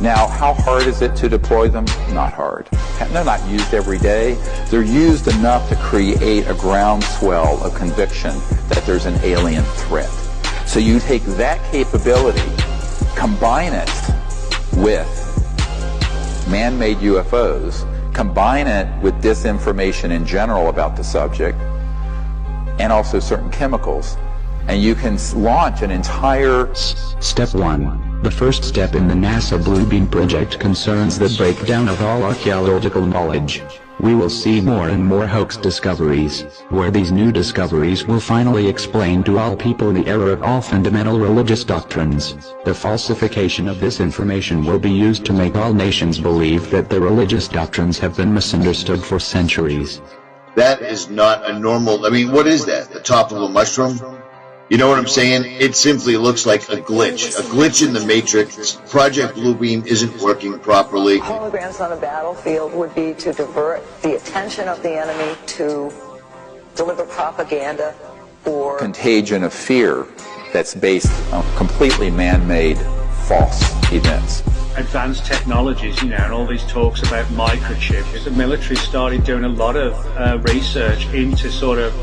Now, how hard is it to deploy them? Not hard. They're not used every day. They're used enough to create a groundswell of conviction that there's an alien threat. So you take that capability, combine it with man-made UFOs, combine it with disinformation in general about the subject, and also certain chemicals, and you can launch an entire... Step 1. The first step in the NASA Bluebeam project concerns the breakdown of all archaeological knowledge. We will see more and more hoax discoveries, where these new discoveries will finally explain to all people the error of all fundamental religious doctrines. The falsification of this information will be used to make all nations believe that the religious doctrines have been misunderstood for centuries. That is not a normal... I mean, what is that? The top of a mushroom? You know what I'm saying? It simply looks like a glitch in the matrix. Project Bluebeam isn't working properly. Holograms on a battlefield would be to divert the attention of the enemy, to deliver propaganda or contagion of fear that's based on completely man-made false events. Advanced technologies, you know, and all these talks about microchips. The military started doing a lot of research into sort of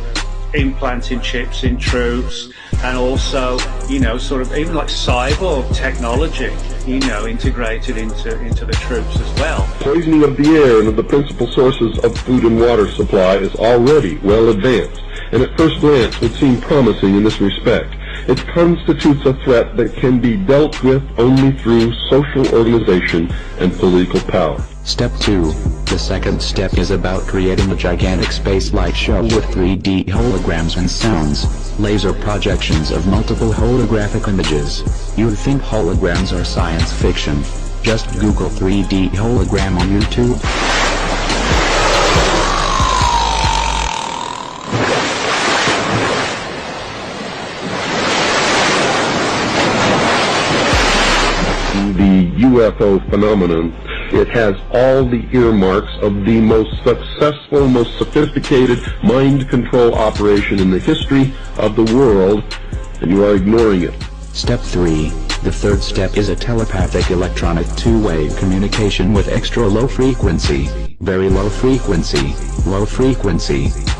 implanting chips in troops, and also, you know, sort of even like cyborg technology, you know, integrated into the troops as well. Poisoning of the air and of the principal sources of food and water supply is already well advanced, and at first glance would seem promising in this respect. It constitutes a threat that can be dealt with only through social organization and political power. Step 2. The second step is about creating a gigantic space light show with 3D holograms and sounds, laser projections of multiple holographic images. You'd think holograms are science fiction. Just Google 3D hologram on YouTube. The UFO phenomenon, it has all the earmarks of the most successful, most sophisticated mind control operation in the history of the world, and you are ignoring it. Step 3. The third step is a telepathic electronic two-way communication with extra low frequency, very low frequency,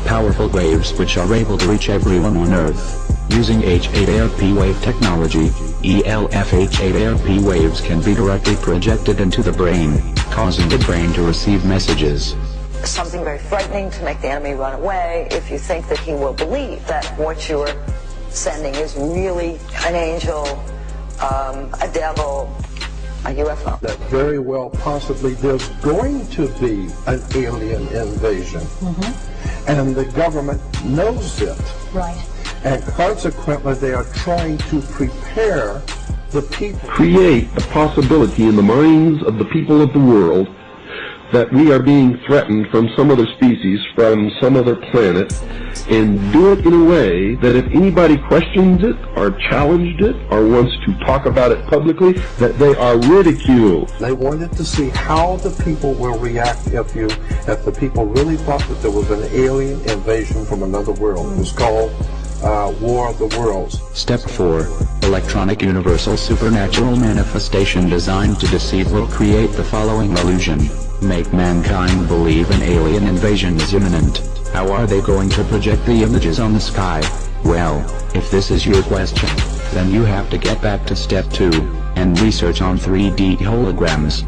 powerful waves which are able to reach everyone on Earth. Using H8ARP wave technology, ELF-H8ARP waves can be directly projected into the brain, causing the brain to receive messages. something very frightening to make the enemy run away if you think that he will believe that what you're sending is really an angel, a devil, a UFO. That very well possibly there's going to be an alien invasion. And the government knows it. Right. And consequently they are trying to prepare the people. Create a possibility in the minds of the people of the world that we are being threatened from some other species, from some other planet, and do it in a way that if anybody questions it, or challenged it, or wants to talk about it publicly, that they are ridiculed. They wanted to see how the people will react if the people really thought that there was an alien invasion from another world. It was called War of the Worlds. Step 4. Electronic universal supernatural manifestation designed to deceive will create the following illusion. Make mankind believe an alien invasion is imminent. How are they going to project the images on the sky? Well, if this is your question, then you have to get back to step 2, and research on 3D holograms.